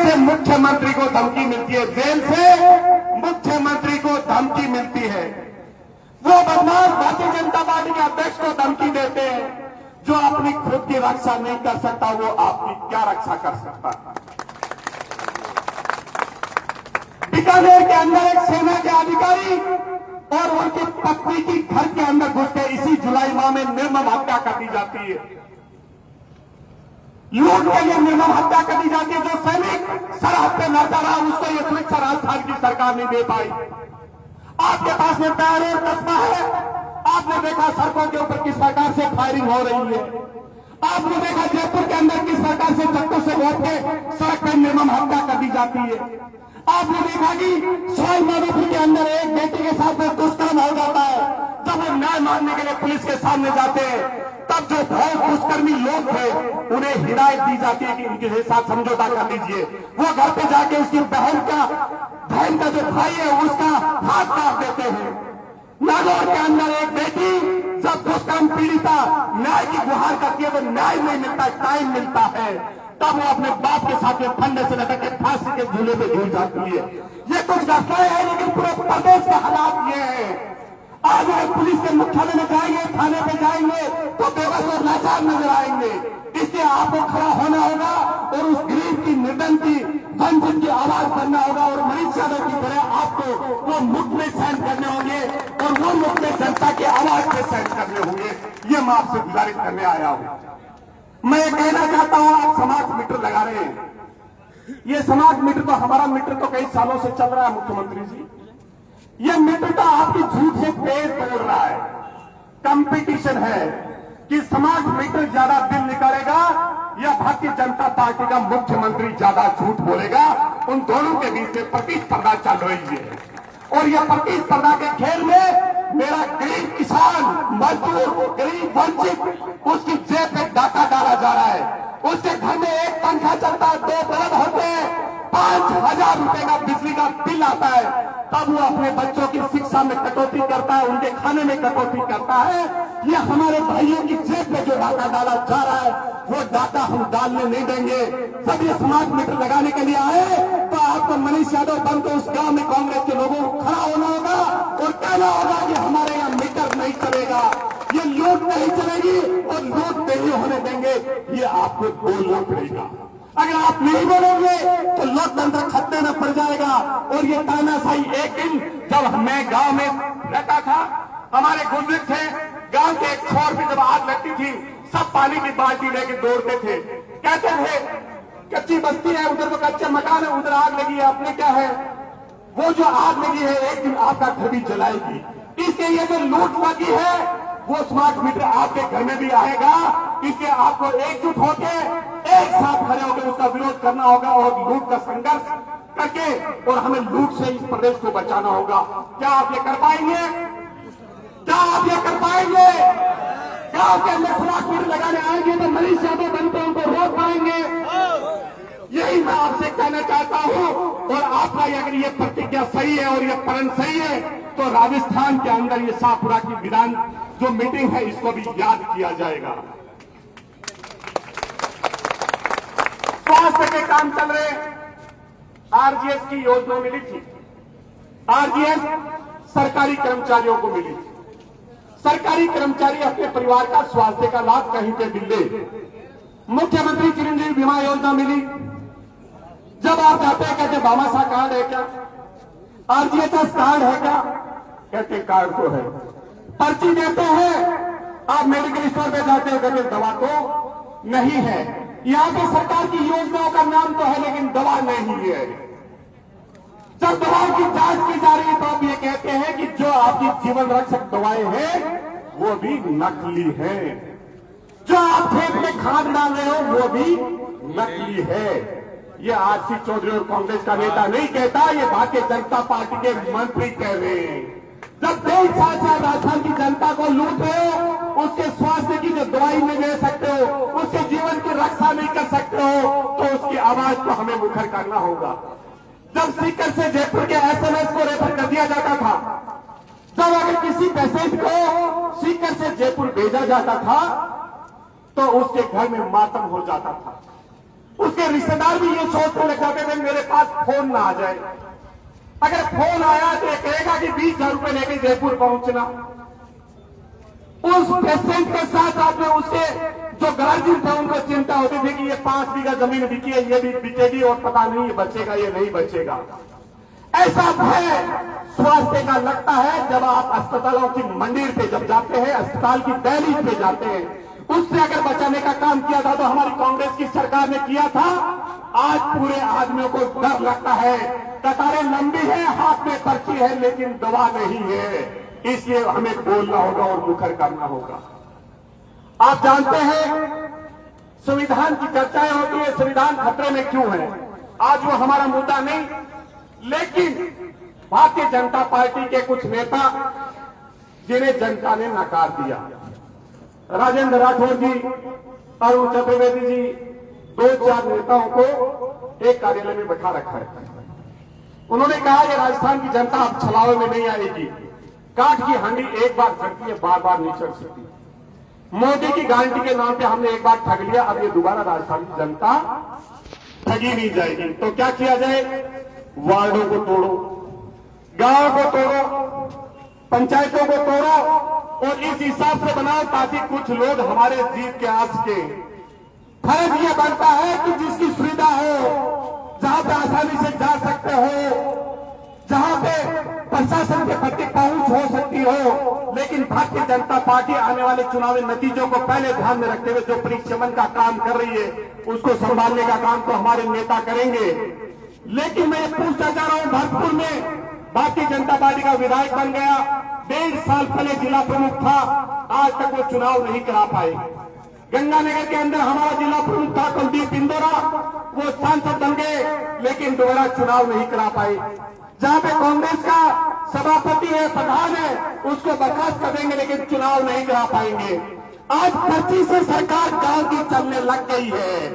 से मुख्यमंत्री को धमकी मिलती है, जेल से मुख्यमंत्री को धमकी मिलती है। वो बदमाश भारतीय जनता पार्टी के अध्यक्ष को धमकी देते हैं। जो अपनी खुद की रक्षा नहीं कर सकता वो आपकी क्या रक्षा कर सकता है। बीकानेर के अंदर एक सेना के अधिकारी और उनकी पत्नी की घर के अंदर घुस के इसी जुलाई माह में निर्मम हत्या कर दी जाती है। लूट के लिए निर्मम हत्या कर दी जाती है। जो सैनिक सरहद पे लड़ता रहा उसको ये सुरक्षा राजस्थान की सरकार नहीं दे पाई। आपके पास में पैर और कस्बा है। आपने देखा सड़कों के ऊपर किस प्रकार से फायरिंग हो रही है। आपने देखा जयपुर के अंदर किस प्रकार से चक्कू से घोट के सड़क पर निर्मम हत्या कर दी जाती है। आपने देखा कि सवाई माधोपुर के अंदर एक बेटी के साथ में दुष्कर्म हो जाता है। जब वो न्याय मांगने के लिए पुलिस के सामने जाते हैं तब जो भय दुष्कर्मी लोग थे उन्हें हिदायत दी जाती है कि इनके साथ समझौता कर लीजिए। वो घर पे जाके उसकी बहन का जो भाई है उसका हाथ काट देते हैं। नागौर के अंदर एक बेटी जब दुष्कर्म पीड़िता न्याय की गुहार करती है तो न्याय नहीं मिलता, टाइम मिलता है, तब वो अपने बाप के साथ में फंडे से लटक के फांसी के झूले पे झूल जाती है। ये कुछ घटनाएं हैं लेकिन पूरे प्रदेश के हालात ये है। आज अगर पुलिस के मुख्यालय में जाएंगे, थाने पे जाएंगे तो बेबस और लाचार नजर आएंगे। इसलिए आपको खड़ा होना होगा और उस गरीब की, निर्धन की, वंचित की आवाज करना होगा और मनीष यादव की तरह आपको वो मुद्दे सहन करने होंगे और वो मुद्दे जनता की आवाज से सहन करने होंगे। ये मैं आपसे गुजारिश करने आया हूं। मैं ये कहना चाहता हूं, आप समाज मीटर लगा रहे हैं। ये समाज मीटर तो हमारा मीटर तो कई सालों से चल रहा है मुख्यमंत्री जी। ये मीटर तो आपकी झूठ से पेड़ तोड़ रहा है। कंपटीशन है कि समाज मीटर ज्यादा दिन निकालेगा या भारतीय जनता पार्टी का मुख्यमंत्री ज्यादा झूठ बोलेगा। उन दोनों के बीच में प्रतिस्पर्धा चल रही है और यह प्रतिस्पर्धा के खेल में मेरा गरीब किसान, मजदूर, गरीब वंचित उसकी जेब में डाका डाला जा रहा है। उसके घर में एक पंखा चलता है, 2 बल्ब होते हैं, 5,000 रुपए का बिजली का बिल आता है, तब वो अपने बच्चों की शिक्षा में कटौती करता है, उनके खाने में कटौती करता है। ये हमारे भाइयों की जेब में जो डाका डाला जा रहा है वो डाका हम डालने नहीं देंगे। जब ये समाज मीटर लगाने के लिए आए तो आपको मनीष यादव बन के उस गांव में कांग्रेस के लोगों को खड़ा होना होगा और कहना होगा कि हमारे यहाँ मीटर नहीं चलेगा, ये लूट नहीं चलेगी और लूट नहीं होने देंगे। ये आपको बोलना पड़ेगा। अगर आप नहीं बोलोगे तो लोकतंत्र खतरे में पड़ जाएगा। और ये तानाशाही, एक दिन जब मैं गांव में रहता था, हमारे बुजुर्ग थे, गांव के एक छोर पे जब आग लगती थी सब पानी की बाल्टी लेके दौड़ते थे। कहते थे कच्ची बस्ती है, उधर तो कच्चे मकान है, उधर आग लगी है, अपने क्या है, वो जो आग लगी है एक दिन आपका घर भी जलाएगी। इसलिए ये जो लूट लगी है वो स्मार्ट मीटर आपके घर में भी आएगा। इसलिए आपको एकजुट होकर एक साथ खड़े होकर उसका विरोध करना होगा और लूट का संघर्ष करके और हमें लूट से इस प्रदेश को बचाना होगा। क्या आप ये कर पाएंगे? क्या आप ये कर पाएंगे? क्या आपके अंदर स्मार्ट मीटर लगाने आएंगे तो मनीष यादव बनकर उनको रोक पाएंगे? यही मैं आपसे कहना चाहता हूं। और आपका अगर ये प्रतिज्ञा सही है और ये प्रण सही है तो राजस्थान के अंदर ये शाहपुरा की विधान जो मीटिंग है इसको भी याद किया जाएगा। स्वास्थ्य के काम चल रहे, आरजीएस की योजना मिली थी। आरजीएस सरकारी कर्मचारियों को मिली थी। सरकारी कर्मचारी अपने परिवार का स्वास्थ्य का लाभ कहीं पे मिल ले। मुख्यमंत्री चिरंजीवी बीमा योजना मिली। जब आप जाते हैं कहते भामाशाह कार्ड है क्या, आरजीएस कार्ड है क्या, कहते कार्ड तो है। पर्ची देते हैं, आप मेडिकल स्टोर पे जाते हैं कहते दवा तो नहीं है। यहां पे सरकार की योजनाओं का नाम तो है लेकिन दवा नहीं है। जब दवाओं की जांच की जा रही है तो आप ये कहते हैं कि जो आपकी जीवन रक्षक दवाएं हैं वो भी नकली है। जो आप खेत में खाद डाल रहे हो वो भी नकली है। ये आरसी चौधरी और कांग्रेस का नेता नहीं कहता, ये भारतीय जनता पार्टी के मंत्री कह रहे हैं। जब 23 साल से आप राजस्थान की जनता को लूट रहे हो, उसके स्वास्थ्य की जो दवाई नहीं दे सकते हो, उसके जीवन की रक्षा नहीं कर सकते हो, तो उसकी आवाज को हमें मुखर करना होगा। जब सीकर से जयपुर के एसएमएस को रेफर कर दिया जाता था, जब अगर किसी पेशेंट को सीकर से जयपुर भेजा जाता था तो उसके घर में मातम हो जाता था। उसके रिश्तेदार भी ये सोचने लग जाते थे पास फोन ना आ जाए। अगर फोन आया तो ये कहेगा कि 20,000 रुपए लेके जयपुर पहुंचना। उस पेशेंट के साथ साथ में उसके जो गार्जियन थे उनको चिंता होती थी कि ये 5 बीघा जमीन बिकी है, ये भी बिकेगी और पता नहीं ये बचेगा ये नहीं बचेगा। ऐसा भय स्वास्थ्य का लगता है जब आप अस्पतालों की मंदिर पे जब जाते हैं, अस्पताल की दहलीज पे जाते हैं। उससे अगर बचाने का काम किया था तो हमारी कांग्रेस की सरकार ने किया था। आज पूरे आदमियों को डर लगता है, कतारें लंबी है, हाथ में पर्ची है लेकिन दवा नहीं है, इसलिए हमें बोलना होगा और मुखर करना होगा। आप जानते हैं संविधान की चर्चाएं होती है, संविधान खतरे में क्यों है, आज वो हमारा मुद्दा नहीं। लेकिन भारतीय जनता पार्टी के कुछ नेता जिन्हें जनता ने नकार दिया, राजेंद्र राठौर जी, अरुण चतुर्वेदी जी, 2-4 नेताओं को एक कार्यालय में बैठा रखा है। उन्होंने कहा कि राजस्थान की जनता अब छलावे में नहीं आएगी, काठ की हांडी एक बार चढ़ती है बार बार नहीं चढ़ सकती। मोदी की गारंटी के नाम पे हमने एक बार ठग लिया, अब ये दोबारा राजस्थान की जनता ठगी नहीं जाएगी। तो क्या किया जाए, वार्डों को तोड़ो, गांव को तोड़ो, पंचायतों को तोड़ो और इस हिसाब से बनाओ ताकि कुछ लोग हमारे जीत के आस के। फर्ज यह बनता है कि जिसकी सुविधा हो, जहां पे आसानी से जा सकते हो, जहां पे प्रशासन के प्रति पहुंच हो सकती हो। लेकिन भारतीय जनता पार्टी आने वाले चुनावी नतीजों को पहले ध्यान में रखते हुए जो परिक्षेपण का काम कर रही है उसको संभालने का काम तो हमारे नेता करेंगे। लेकिन मैं पूछना चाह रहा हूं, भरतपुर में भारतीय जनता पार्टी का विधायक बन गया, 1.5 साल पहले जिला प्रमुख था, आज तक वो चुनाव नहीं करा पाए। गंगानगर के अंदर हमारा जिला प्रमुख था कुलदीप इंदौरा, वो सांसद बन गए लेकिन दोबारा चुनाव नहीं करा पाए। जहां पे कांग्रेस का सभापति है, प्रधान है, उसको बर्खास्त कर देंगे लेकिन चुनाव नहीं करा पाएंगे। आज 25 से सरकार गांव की चलने लग गई है।